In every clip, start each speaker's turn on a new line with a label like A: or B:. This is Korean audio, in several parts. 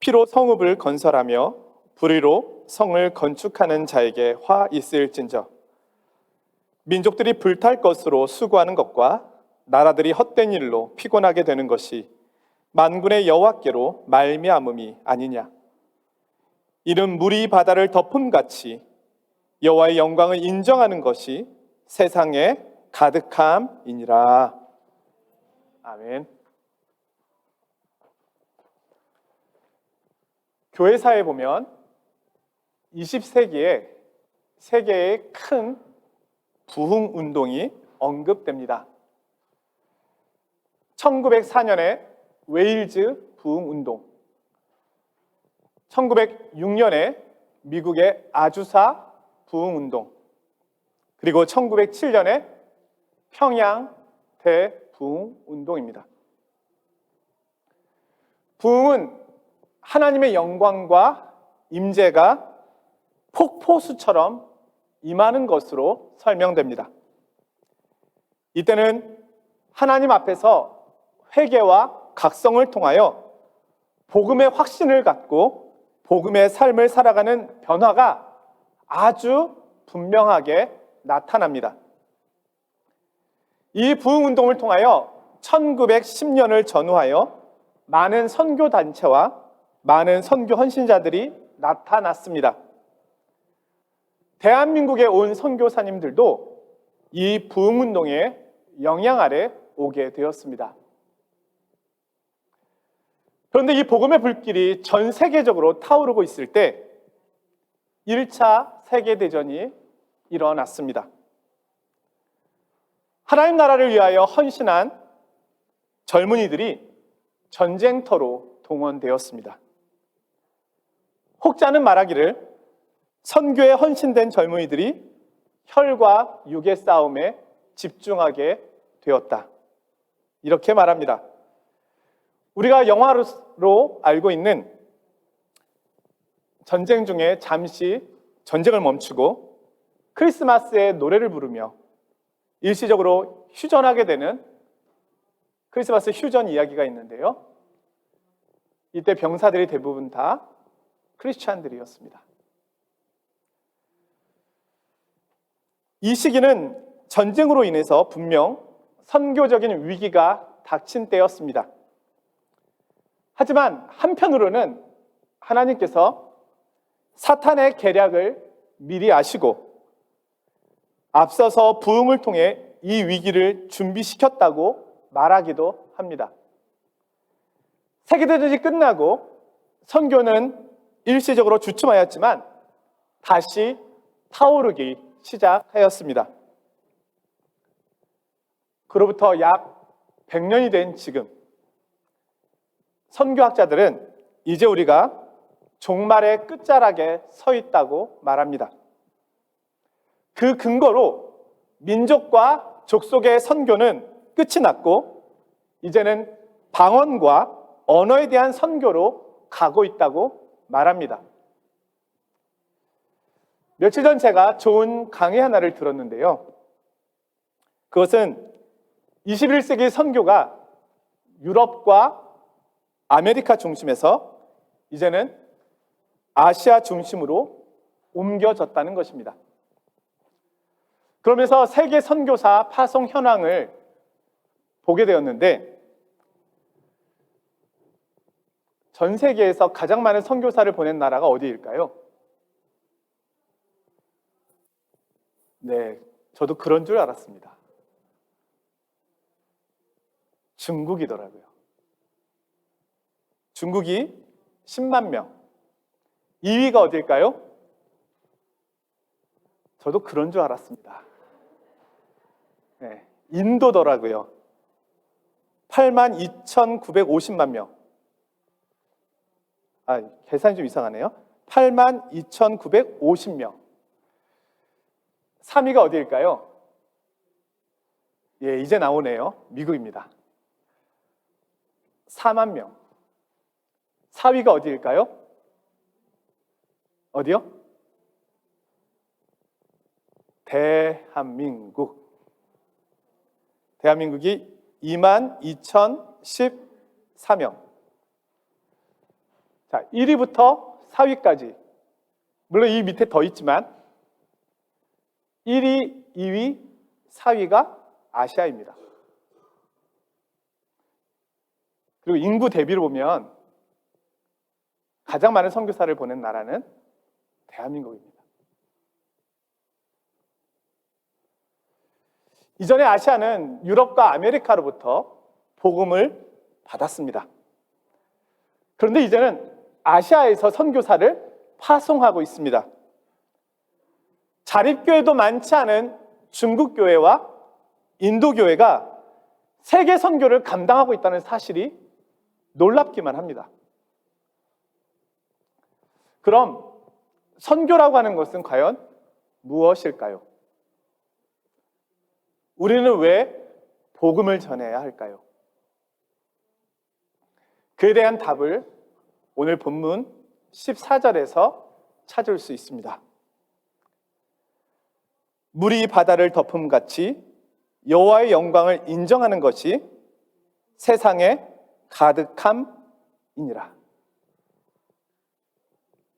A: 피로 성읍을 건설하며 불의로 성을 건축하는 자에게 화 있을진저. 민족들이 불탈 것으로 수고하는 것과 나라들이 헛된 일로 피곤하게 되는 것이 만군의 여호와께로 말미암음이 아니냐. 이는 물이 바다를 덮음같이 여호와의 영광을 인정하는 것이 세상에 가득함이니라. 아멘. 교회사에 보면 20세기에 세계의 큰 부흥운동이 언급됩니다. 1904년에 웨일즈 부흥운동, 1906년에 미국의 아주사 부흥운동, 그리고 1907년에 평양 대부흥운동입니다. 부흥은 하나님의 영광과 임재가 폭포수처럼 임하는 것으로 설명됩니다. 이때는 하나님 앞에서 회개와 각성을 통하여 복음의 확신을 갖고 복음의 삶을 살아가는 변화가 아주 분명하게 나타납니다. 이 부흥운동을 통하여 1910년을 전후하여 많은 선교단체와 많은 선교 헌신자들이 나타났습니다. 대한민국에 온 선교사님들도 이 부흥운동의 영향 아래 오게 되었습니다. 그런데 이 복음의 불길이 전 세계적으로 타오르고 있을 때 1차 세계대전이 일어났습니다. 하나님 나라를 위하여 헌신한 젊은이들이 전쟁터로 동원되었습니다. 혹자는 말하기를 선교에 헌신된 젊은이들이 혈과 육의 싸움에 집중하게 되었다, 이렇게 말합니다. 우리가 영화로 알고 있는 전쟁 중에 잠시 전쟁을 멈추고 크리스마스의 노래를 부르며 일시적으로 휴전하게 되는 크리스마스 휴전 이야기가 있는데요. 이때 병사들이 대부분 다 크리스찬들이었습니다. 이 시기는 전쟁으로 인해서 분명 선교적인 위기가 닥친 때였습니다. 하지만 한편으로는 하나님께서 사탄의 계략을 미리 아시고 앞서서 부흥을 통해 이 위기를 준비시켰다고 말하기도 합니다. 세계대전이 끝나고 선교는 일시적으로 주춤하였지만 다시 타오르기 시작하였습니다. 그로부터 약 100년이 된 지금, 선교학자들은 이제 우리가 종말의 끝자락에 서 있다고 말합니다. 그 근거로 민족과 족속의 선교는 끝이 났고 이제는 방언과 언어에 대한 선교로 가고 있다고 말합니다. 며칠 전 제가 좋은 강의 하나를 들었는데요. 그것은 21세기 선교가 유럽과 아메리카 중심에서 이제는 아시아 중심으로 옮겨졌다는 것입니다. 그러면서 세계 선교사 파송 현황을 보게 되었는데 전 세계에서 가장 많은 선교사를 보낸 나라가 어디일까요? 네, 저도 그런 줄 알았습니다. 중국이더라고요. 중국이 10만 명. 2위가 어딜까요? 저도 그런 줄 알았습니다. 네, 인도더라고요. 82,950만 명. 계산이 좀 이상하네요. 82,950명. 3위가 어디일까요? 예, 이제 나오네요. 미국입니다. 4만 명. 4위가 어디일까요? 어디요? 대한민국. 대한민국이 22,014명. 자, 1위부터 4위까지. 물론 이 밑에 더 있지만 1위, 2위, 4위가 아시아입니다. 그리고 인구 대비로 보면 가장 많은 선교사를 보낸 나라는 대한민국입니다. 이전에 아시아는 유럽과 아메리카로부터 복음을 받았습니다. 그런데 이제는 아시아에서 선교사를 파송하고 있습니다. 자립교회도 많지 않은 중국교회와 인도교회가 세계 선교를 감당하고 있다는 사실이 놀랍기만 합니다. 그럼 선교라고 하는 것은 과연 무엇일까요? 우리는 왜 복음을 전해야 할까요? 그에 대한 답을 오늘 본문 14절에서 찾을 수 있습니다. 물이 바다를 덮음같이 여호와의 영광을 인정하는 것이 세상에 가득함이니라.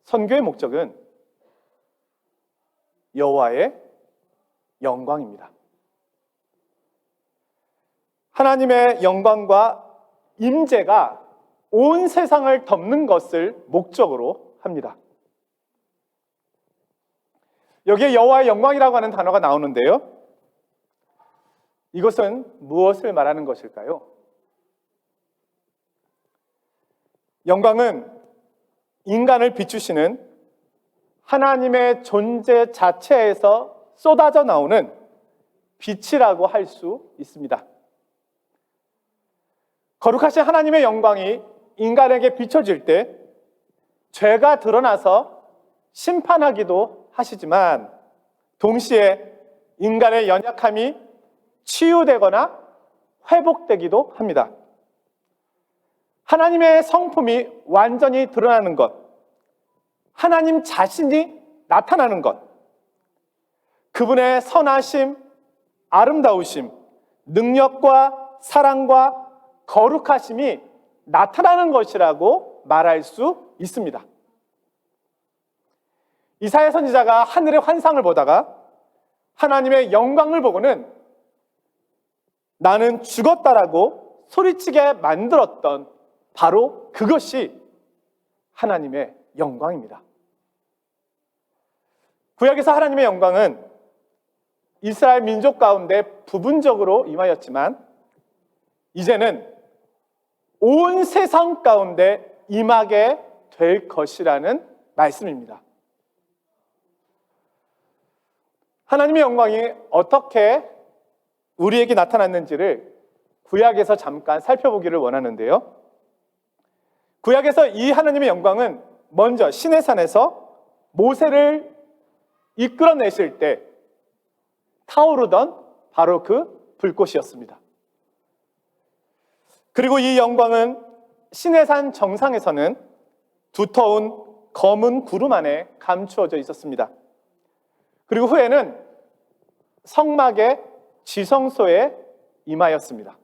A: 선교의 목적은 여호와의 영광입니다. 하나님의 영광과 임재가 온 세상을 덮는 것을 목적으로 합니다. 여기에 여호와의 영광이라고 하는 단어가 나오는데요. 이것은 무엇을 말하는 것일까요? 영광은 인간을 비추시는 하나님의 존재 자체에서 쏟아져 나오는 빛이라고 할 수 있습니다. 거룩하신 하나님의 영광이 인간에게 비춰질 때 죄가 드러나서 심판하기도 하시지만 동시에 인간의 연약함이 치유되거나 회복되기도 합니다. 하나님의 성품이 완전히 드러나는 것, 하나님 자신이 나타나는 것, 그분의 선하심, 아름다우심, 능력과 사랑과 거룩하심이 나타나는 것이라고 말할 수 있습니다. 이사야 선지자가 하늘의 환상을 보다가 하나님의 영광을 보고는 나는 죽었다라고 소리치게 만들었던 바로 그것이 하나님의 영광입니다. 구약에서 하나님의 영광은 이스라엘 민족 가운데 부분적으로 임하였지만 이제는 온 세상 가운데 임하게 될 것이라는 말씀입니다. 하나님의 영광이 어떻게 우리에게 나타났는지를 구약에서 잠깐 살펴보기를 원하는데요. 구약에서 이 하나님의 영광은 먼저 시내산에서 모세를 이끌어내실 때 타오르던 바로 그 불꽃이었습니다. 그리고 이 영광은 시내산 정상에서는 두터운 검은 구름 안에 감추어져 있었습니다. 그리고 후에는 성막의 지성소에 임하였습니다.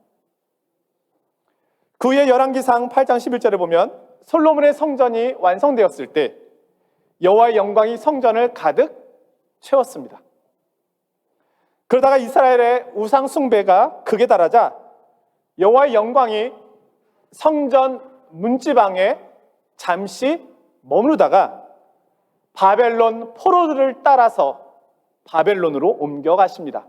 A: 그 후에 열왕기상 8장 11절에 보면 솔로몬의 성전이 완성되었을 때 여호와의 영광이 성전을 가득 채웠습니다. 그러다가 이스라엘의 우상 숭배가 극에 달하자 여호와의 영광이 성전 문지방에 잠시 머무르다가 바벨론 포로들을 따라서 바벨론으로 옮겨가십니다.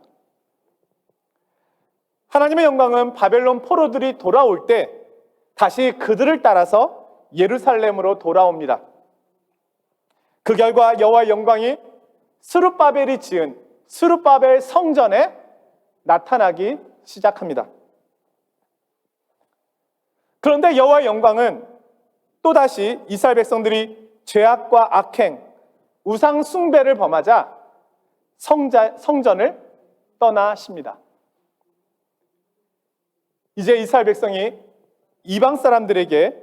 A: 하나님의 영광은 바벨론 포로들이 돌아올 때 다시 그들을 따라서 예루살렘으로 돌아옵니다. 그 결과 여호와의 영광이 스룹바벨이 지은 스룹바벨 성전에 나타나기 시작합니다. 그런데 여호와의 영광은 또다시 이스라엘 백성들이 죄악과 악행, 우상 숭배를 범하자 성전을 떠나십니다. 이제 이스라엘 백성이 이방 사람들에게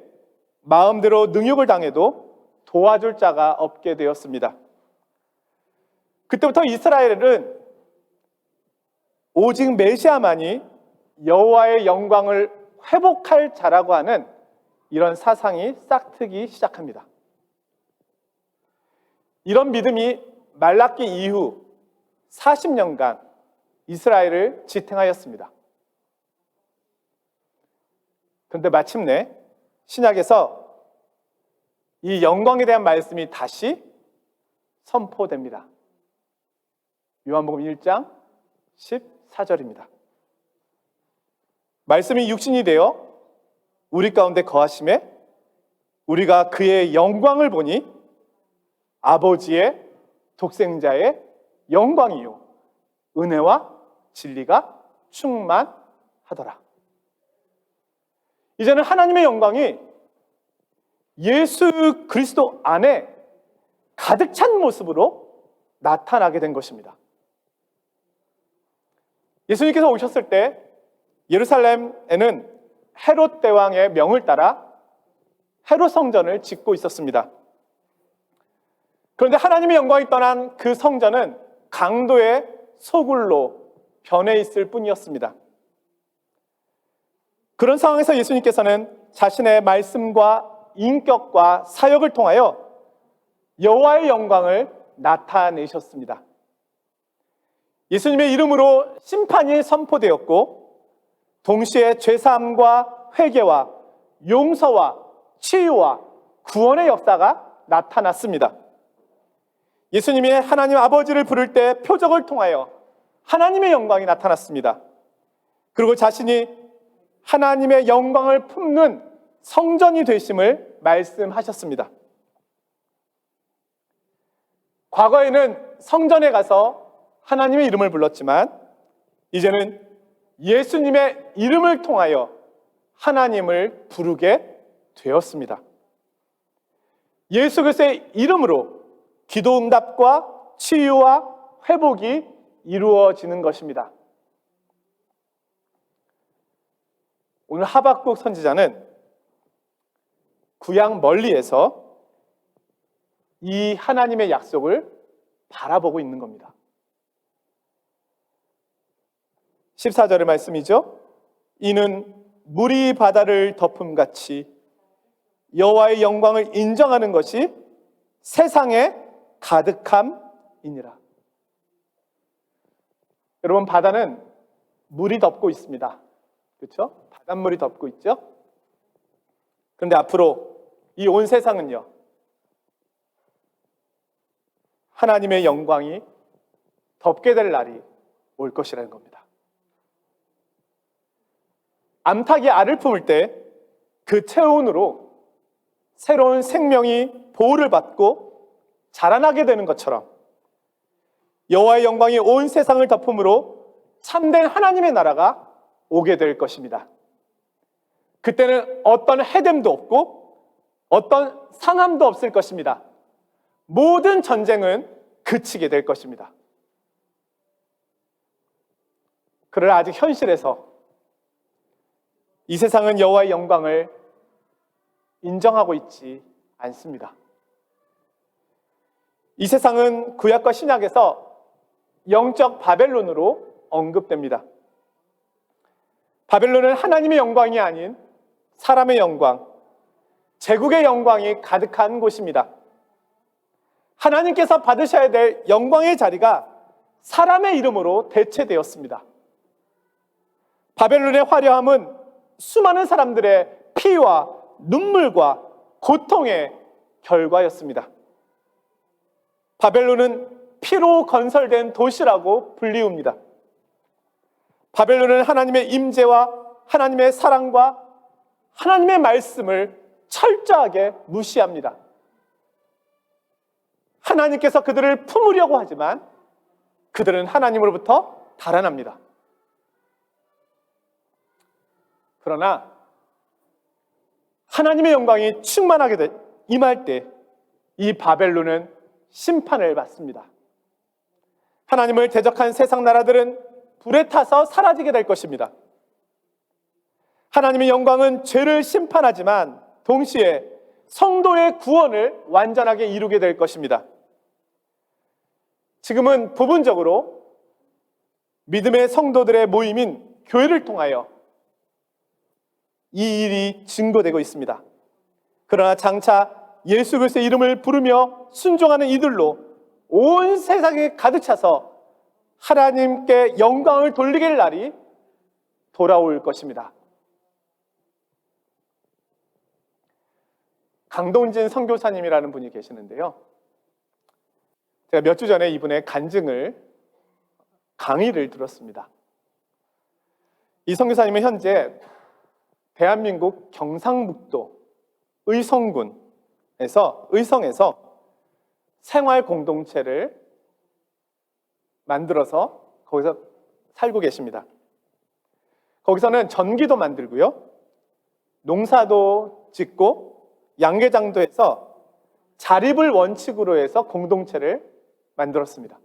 A: 마음대로 능욕을 당해도 도와줄 자가 없게 되었습니다. 그때부터 이스라엘은 오직 메시아만이 여호와의 영광을 회복할 자라고 하는 이런 사상이 싹트기 시작합니다. 이런 믿음이 말라기 이후 40년간 이스라엘을 지탱하였습니다. 그런데 마침내 신약에서 이 영광에 대한 말씀이 다시 선포됩니다. 요한복음 1장 14절입니다. 말씀이 육신이 되어 우리 가운데 거하심에 우리가 그의 영광을 보니 아버지의 독생자의 영광이요 은혜와 진리가 충만하더라. 이제는 하나님의 영광이 예수 그리스도 안에 가득 찬 모습으로 나타나게 된 것입니다. 예수님께서 오셨을 때 예루살렘에는 헤롯 대왕의 명을 따라 헤롯 성전을 짓고 있었습니다. 그런데 하나님의 영광이 떠난 그 성전은 강도의 소굴로 변해 있을 뿐이었습니다. 그런 상황에서 예수님께서는 자신의 말씀과 인격과 사역을 통하여 여호와의 영광을 나타내셨습니다. 예수님의 이름으로 심판이 선포되었고 동시에 죄사함과 회개와 용서와 치유와 구원의 역사가 나타났습니다. 예수님이 하나님 아버지를 부를 때 표적을 통하여 하나님의 영광이 나타났습니다. 그리고 자신이 하나님의 영광을 품는 성전이 되심을 말씀하셨습니다. 과거에는 성전에 가서 하나님의 이름을 불렀지만 이제는 예수님의 이름을 통하여 하나님을 부르게 되었습니다. 예수 그리스도의 이름으로 기도응답과 치유와 회복이 이루어지는 것입니다. 오늘 하박국 선지자는 구약 멀리에서 이 하나님의 약속을 바라보고 있는 겁니다. 14절의 말씀이죠. 이는 물이 바다를 덮음같이 여호와의 영광을 인정하는 것이 세상에 가득함이니라. 여러분, 바다는 물이 덮고 있습니다. 그렇죠? 바닷물이 덮고 있죠? 그런데 앞으로 이 온 세상은요, 하나님의 영광이 덮게 될 날이 올 것이라는 겁니다. 암탉이 알을 품을 때 그 체온으로 새로운 생명이 보호를 받고 자라나게 되는 것처럼 여호와의 영광이 온 세상을 덮음으로 참된 하나님의 나라가 오게 될 것입니다. 그때는 어떤 해됨도 없고 어떤 상함도 없을 것입니다. 모든 전쟁은 그치게 될 것입니다. 그러나 아직 현실에서 이 세상은 여호와의 영광을 인정하고 있지 않습니다. 이 세상은 구약과 신약에서 영적 바벨론으로 언급됩니다. 바벨론은 하나님의 영광이 아닌 사람의 영광, 제국의 영광이 가득한 곳입니다. 하나님께서 받으셔야 될 영광의 자리가 사람의 이름으로 대체되었습니다. 바벨론의 화려함은 수많은 사람들의 피와 눈물과 고통의 결과였습니다. 바벨론은 피로 건설된 도시라고 불리웁니다. 바벨론은 하나님의 임재와 하나님의 사랑과 하나님의 말씀을 철저하게 무시합니다. 하나님께서 그들을 품으려고 하지만 그들은 하나님으로부터 달아납니다. 그러나 하나님의 영광이 충만하게 임할 때 이 바벨론은 심판을 받습니다. 하나님을 대적한 세상 나라들은 불에 타서 사라지게 될 것입니다. 하나님의 영광은 죄를 심판하지만 동시에 성도의 구원을 완전하게 이루게 될 것입니다. 지금은 부분적으로 믿음의 성도들의 모임인 교회를 통하여 이 일이 증거되고 있습니다. 그러나 장차 예수 그리스도의 이름을 부르며 순종하는 이들로 온 세상에 가득 차서 하나님께 영광을 돌리게 할 날이 돌아올 것입니다. 강동진 선교사님이라는 분이 계시는데요. 제가 몇 주 전에 이분의 강의를 들었습니다. 이 선교사님은 현재 대한민국 경상북도 의성에서 생활 공동체를 만들어서 거기서 살고 계십니다. 거기서는 전기도 만들고요, 농사도 짓고 양계장도 해서 자립을 원칙으로 해서 공동체를 만들었습니다.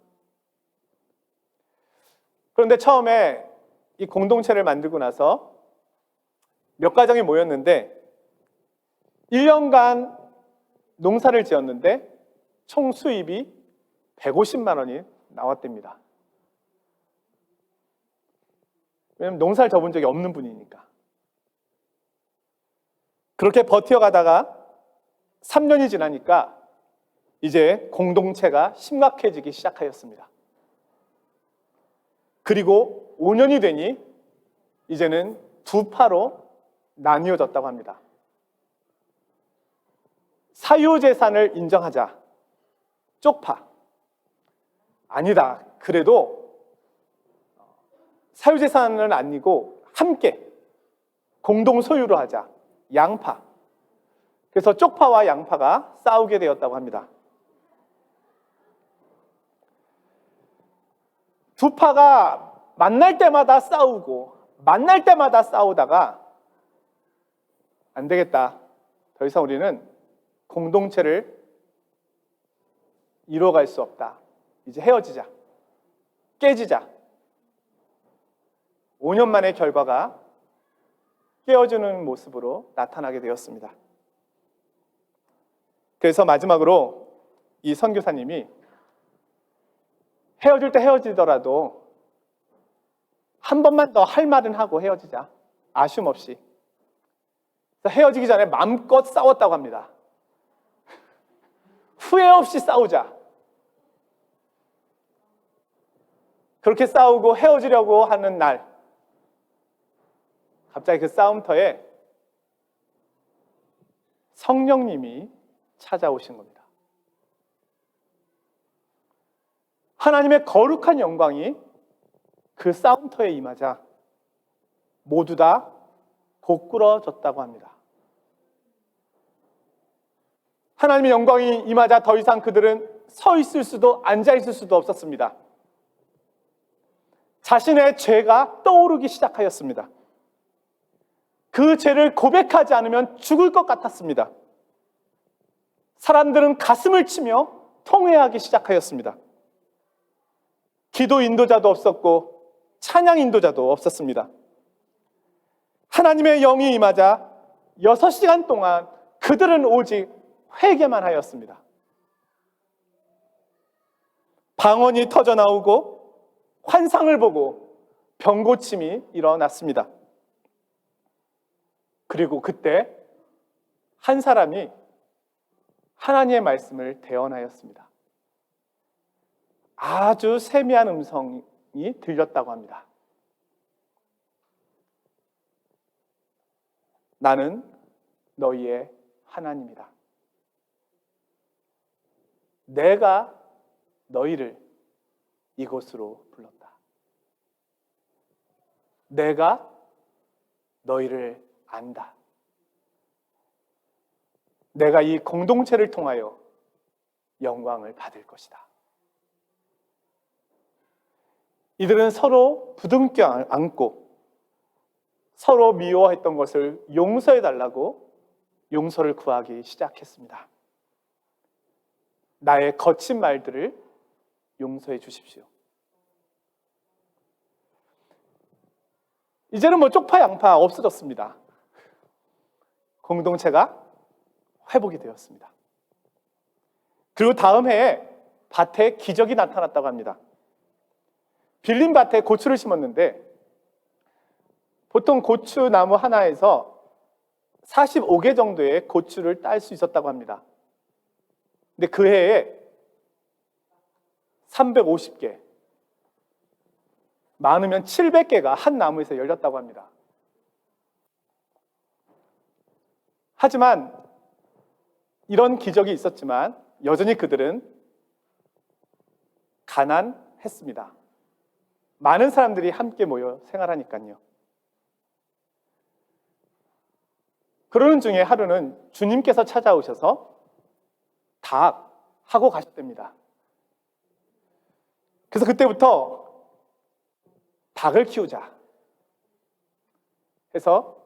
A: 그런데 처음에 이 공동체를 만들고 나서 몇 가정이 모였는데 1년간 농사를 지었는데 총 수입이 150만 원이 나왔답니다. 왜냐하면 농사를 져본 적이 없는 분이니까. 그렇게 버텨가다가 3년이 지나니까 이제 공동체가 심각해지기 시작하였습니다. 그리고 5년이 되니 이제는 두 파로 나뉘어졌다고 합니다. 사유재산을 인정하자. 쪽파. 아니다. 그래도 사유재산은 아니고 함께 공동 소유로 하자. 양파. 그래서 쪽파와 양파가 싸우게 되었다고 합니다. 두 파가 만날 때마다 싸우다가 안 되겠다. 더 이상 우리는 공동체를 이뤄갈 수 없다. 이제 헤어지자. 깨지자. 5년 만의 결과가 깨어지는 모습으로 나타나게 되었습니다. 그래서 마지막으로 이 선교사님이 헤어질 때 헤어지더라도 한 번만 더 할 말은 하고 헤어지자. 아쉬움 없이. 헤어지기 전에 마음껏 싸웠다고 합니다. 후회 없이 싸우자. 그렇게 싸우고 헤어지려고 하는 날, 갑자기 그 싸움터에 성령님이 찾아오신 겁니다. 하나님의 거룩한 영광이 그 싸움터에 임하자 모두 다 고꾸러졌다고 합니다. 하나님의 영광이 임하자 더 이상 그들은 서 있을 수도 앉아 있을 수도 없었습니다. 자신의 죄가 떠오르기 시작하였습니다. 그 죄를 고백하지 않으면 죽을 것 같았습니다. 사람들은 가슴을 치며 통회하기 시작하였습니다. 기도 인도자도 없었고 찬양 인도자도 없었습니다. 하나님의 영이 임하자 6시간 동안 그들은 오직 회개만 하였습니다. 방언이 터져나오고 환상을 보고 병고침이 일어났습니다. 그리고 그때 한 사람이 하나님의 말씀을 대언하였습니다. 아주 세미한 음성이 들렸다고 합니다. 나는 너희의 하나님이다. 내가 너희를 이곳으로 불렀다. 내가 너희를 안다. 내가 이 공동체를 통하여 영광을 받을 것이다. 이들은 서로 부둥켜 안고 서로 미워했던 것을 용서해달라고 용서를 구하기 시작했습니다. 나의 거친 말들을 용서해 주십시오. 이제는 쪽파 양파 없어졌습니다. 공동체가 회복이 되었습니다. 그리고 다음 해에 밭에 기적이 나타났다고 합니다. 빌린 밭에 고추를 심었는데 보통 고추 나무 하나에서 45개 정도의 고추를 딸 수 있었다고 합니다. 근데 그 해에 350개, 많으면 700개가 한 나무에서 열렸다고 합니다. 하지만 이런 기적이 있었지만 여전히 그들은 가난했습니다. 많은 사람들이 함께 모여 생활하니까요. 그러는 중에 하루는 주님께서 찾아오셔서 닭 하고 가셨답니다. 그래서 그때부터 닭을 키우자 해서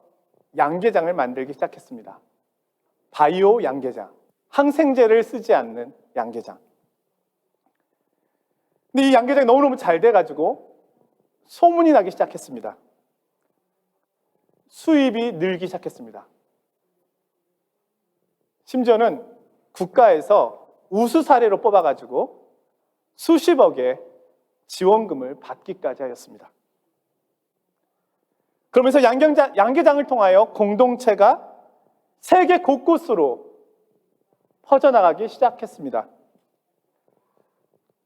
A: 양계장을 만들기 시작했습니다. 바이오 양계장, 항생제를 쓰지 않는 양계장. 근데 이 양계장이 너무너무 잘 돼가지고 소문이 나기 시작했습니다. 수입이 늘기 시작했습니다. 심지어는 국가에서 우수 사례로 뽑아가지고 수십억의 지원금을 받기까지 하였습니다. 그러면서 양계장을 통하여 공동체가 세계 곳곳으로 퍼져나가기 시작했습니다.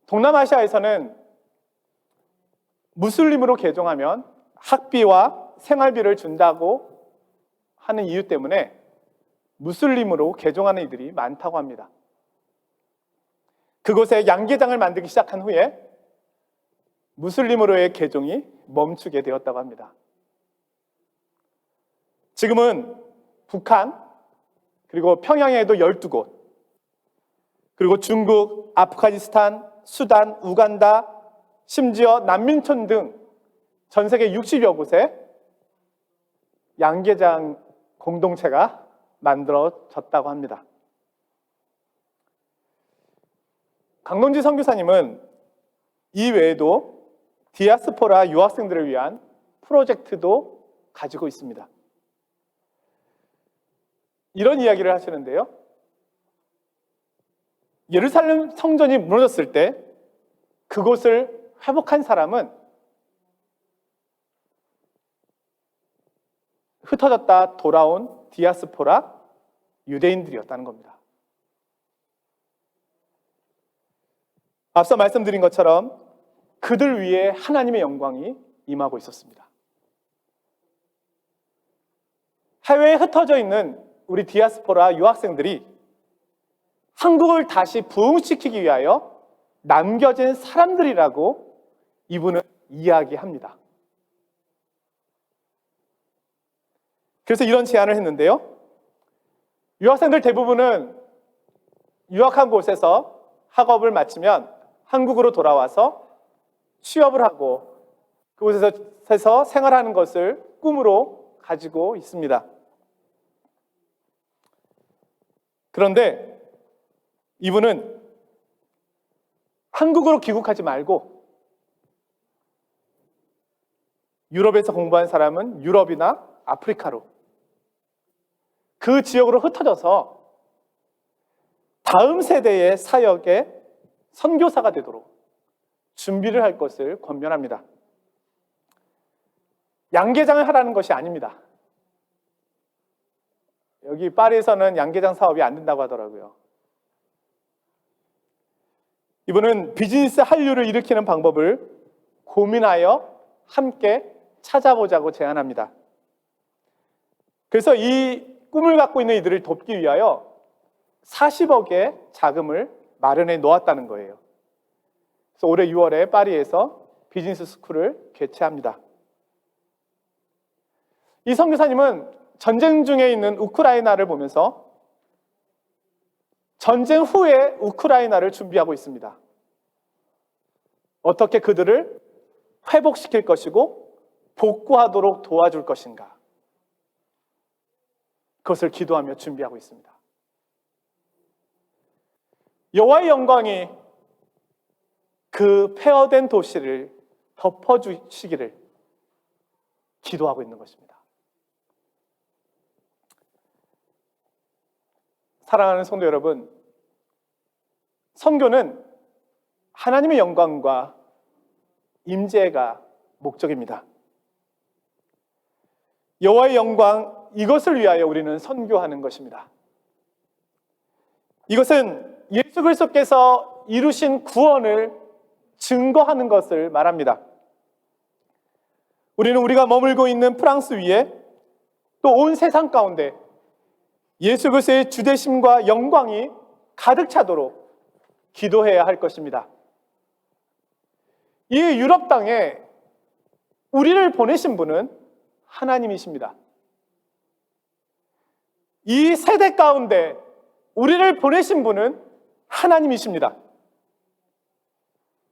A: 동남아시아에서는 무슬림으로 개종하면 학비와 생활비를 준다고 하는 이유 때문에 무슬림으로 개종하는 이들이 많다고 합니다. 그곳에 양계장을 만들기 시작한 후에 무슬림으로의 개종이 멈추게 되었다고 합니다. 지금은 북한, 그리고 평양에도 12곳, 그리고 중국, 아프가니스탄, 수단, 우간다, 심지어 난민촌 등 전 세계 60여 곳에 양계장 공동체가 만들어졌다고 합니다. 강동지 선교사님은 이 외에도 디아스포라 유학생들을 위한 프로젝트도 가지고 있습니다. 이런 이야기를 하시는데요. 예루살렘 성전이 무너졌을 때 그곳을 회복한 사람은 흩어졌다 돌아온 디아스포라 유대인들이었다는 겁니다. 앞서 말씀드린 것처럼 그들 위에 하나님의 영광이 임하고 있었습니다. 해외에 흩어져 있는 우리 디아스포라 유학생들이 한국을 다시 부흥시키기 위하여 남겨진 사람들이라고 이분은 이야기합니다. 그래서 이런 제안을 했는데요. 유학생들 대부분은 유학한 곳에서 학업을 마치면 한국으로 돌아와서 취업을 하고 그곳에서 생활하는 것을 꿈으로 가지고 있습니다. 그런데 이분은 한국으로 귀국하지 말고 유럽에서 공부한 사람은 유럽이나 아프리카로 그 지역으로 흩어져서 다음 세대의 사역의 선교사가 되도록 준비를 할 것을 권면합니다. 양계장을 하라는 것이 아닙니다. 여기 파리에서는 양계장 사업이 안 된다고 하더라고요. 이분은 비즈니스 한류를 일으키는 방법을 고민하여 함께 찾아보자고 제안합니다. 그래서 이 꿈을 갖고 있는 이들을 돕기 위하여 40억의 자금을 마련해 놓았다는 거예요. 그래서 올해 6월에 파리에서 비즈니스 스쿨을 개최합니다. 이 선교사님은 전쟁 중에 있는 우크라이나를 보면서 전쟁 후에 우크라이나를 준비하고 있습니다. 어떻게 그들을 회복시킬 것이고 복구하도록 도와줄 것인가. 그것을 기도하며 준비하고 있습니다. 여호와의 영광이 그 폐허된 도시를 덮어주시기를 기도하고 있는 것입니다. 사랑하는 성도 여러분, 선교는 하나님의 영광과 임재가 목적입니다. 여호와의 영광 이것을 위하여 우리는 선교하는 것입니다. 이것은 예수 그리스도께서 이루신 구원을 증거하는 것을 말합니다. 우리는 우리가 머물고 있는 프랑스 위에 또 온 세상 가운데 예수 그리스도의 주되심과 영광이 가득 차도록 기도해야 할 것입니다. 이 유럽 땅에 우리를 보내신 분은 하나님이십니다. 이 세대 가운데 우리를 보내신 분은 하나님이십니다.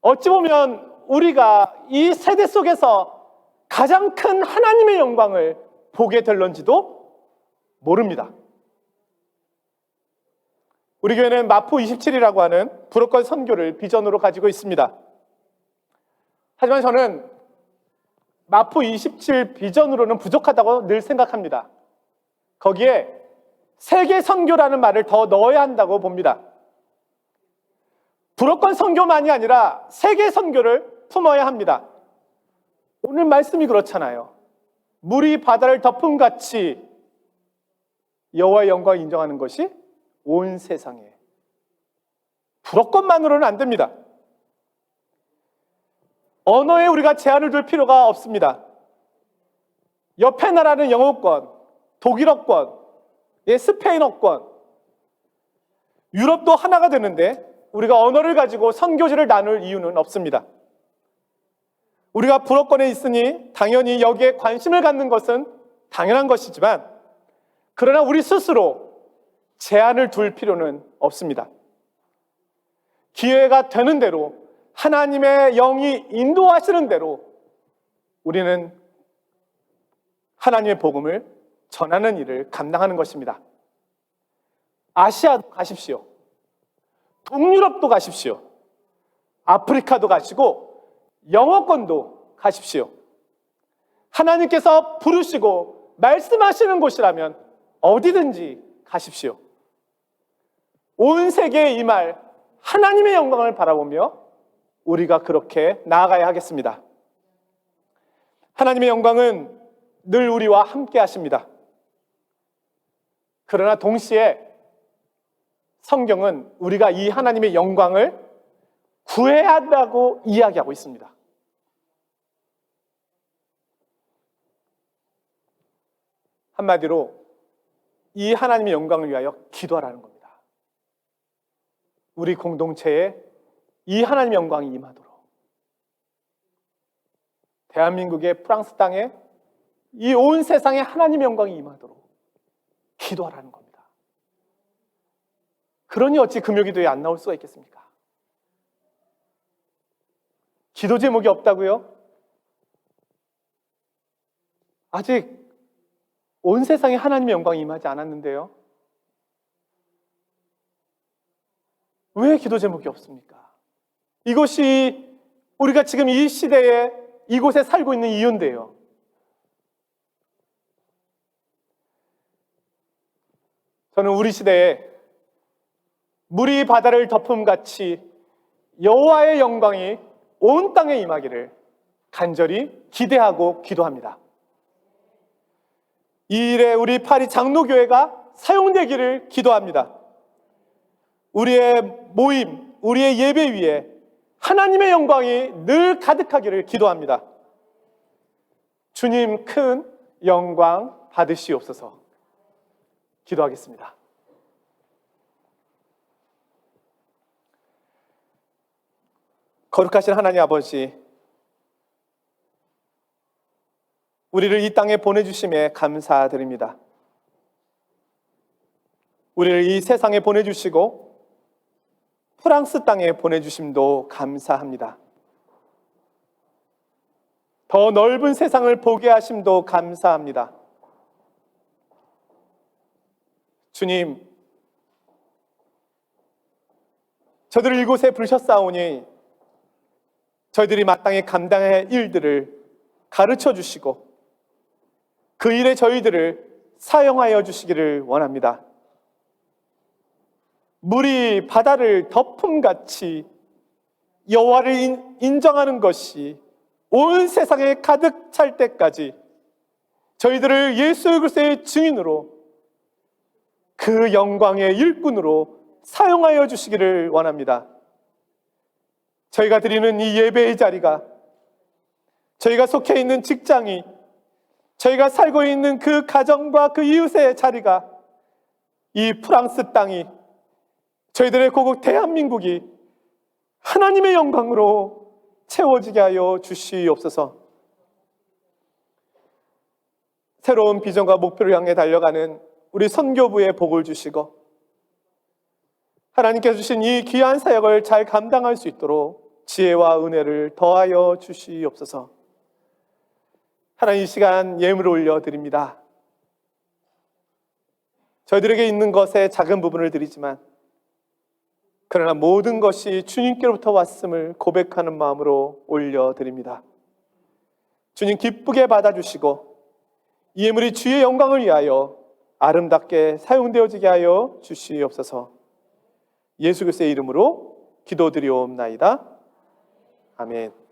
A: 어찌 보면 우리가 이 세대 속에서 가장 큰 하나님의 영광을 보게 될런지도 모릅니다. 우리 교회는 마포 27이라고 하는 불어권 선교를 비전으로 가지고 있습니다. 하지만 저는 마포 27 비전으로는 부족하다고 늘 생각합니다. 거기에 세계 선교라는 말을 더 넣어야 한다고 봅니다. 불어권 선교만이 아니라 세계 선교를 품어야 합니다. 오늘 말씀이 그렇잖아요. 물이 바다를 덮음같이 여호와의 영광을 인정하는 것이 온 세상에. 불어권만으로는 안 됩니다. 언어에 우리가 제한을 둘 필요가 없습니다. 옆에 나라는 영어권, 독일어권, 스페인어권, 유럽도 하나가 되는데 우리가 언어를 가지고 선교지를 나눌 이유는 없습니다. 우리가 불어권에 있으니 당연히 여기에 관심을 갖는 것은 당연한 것이지만 그러나 우리 스스로 제한을 둘 필요는 없습니다. 기회가 되는 대로 하나님의 영이 인도하시는 대로 우리는 하나님의 복음을 전하는 일을 감당하는 것입니다. 아시아도 가십시오. 동유럽도 가십시오. 아프리카도 가시고 영어권도 가십시오. 하나님께서 부르시고 말씀하시는 곳이라면 어디든지 가십시오. 온 세계에 임할 하나님의 영광을 바라보며 우리가 그렇게 나아가야 하겠습니다. 하나님의 영광은 늘 우리와 함께 하십니다. 그러나 동시에 성경은 우리가 이 하나님의 영광을 구해야 한다고 이야기하고 있습니다. 한마디로 이 하나님의 영광을 위하여 기도하라는 겁니다. 우리 공동체에 이 하나님의 영광이 임하도록, 대한민국의 프랑스 땅에 이 온 세상에 하나님의 영광이 임하도록 기도하라는 겁니다. 그러니 어찌 금요기도에 안 나올 수가 있겠습니까? 기도 제목이 없다고요? 아직 온 세상에 하나님의 영광이 임하지 않았는데요. 왜 기도 제목이 없습니까? 이것이 우리가 지금 이 시대에 이곳에 살고 있는 이유인데요. 저는 우리 시대에 물이 바다를 덮음같이 여호와의 영광이 온 땅에 임하기를 간절히 기대하고 기도합니다. 이 일에 우리 파리 장로교회가 사용되기를 기도합니다. 우리의 모임, 우리의 예배 위에 하나님의 영광이 늘 가득하기를 기도합니다. 주님 큰 영광 받으시옵소서. 기도하겠습니다. 거룩하신 하나님 아버지, 우리를 이 땅에 보내주심에 감사드립니다. 우리를 이 세상에 보내주시고 프랑스 땅에 보내주심도 감사합니다. 더 넓은 세상을 보게 하심도 감사합니다. 주님, 저들을 이곳에 부르셨사오니 저희들이 마땅히 감당해야 할 일들을 가르쳐 주시고 그 일에 저희들을 사용하여 주시기를 원합니다. 물이 바다를 덮음같이 여호와를 인정하는 것이 온 세상에 가득 찰 때까지 저희들을 예수 그리스도의 증인으로, 그 영광의 일꾼으로 사용하여 주시기를 원합니다. 저희가 드리는 이 예배의 자리가, 저희가 속해 있는 직장이, 저희가 살고 있는 그 가정과 그 이웃의 자리가, 이 프랑스 땅이, 저희들의 고국 대한민국이 하나님의 영광으로 채워지게 하여 주시옵소서. 새로운 비전과 목표를 향해 달려가는 우리 선교부에 복을 주시고, 하나님께서 주신 이 귀한 사역을 잘 감당할 수 있도록 지혜와 은혜를 더하여 주시옵소서. 하나님, 이 시간 예물을 올려드립니다. 저희들에게 있는 것의 작은 부분을 드리지만, 그러나 모든 것이 주님께로부터 왔음을 고백하는 마음으로 올려드립니다. 주님, 기쁘게 받아주시고 이 예물이 주의 영광을 위하여 아름답게 사용되어지게 하여 주시옵소서. 예수 그리스도의 이름으로 기도드리옵나이다. 아멘.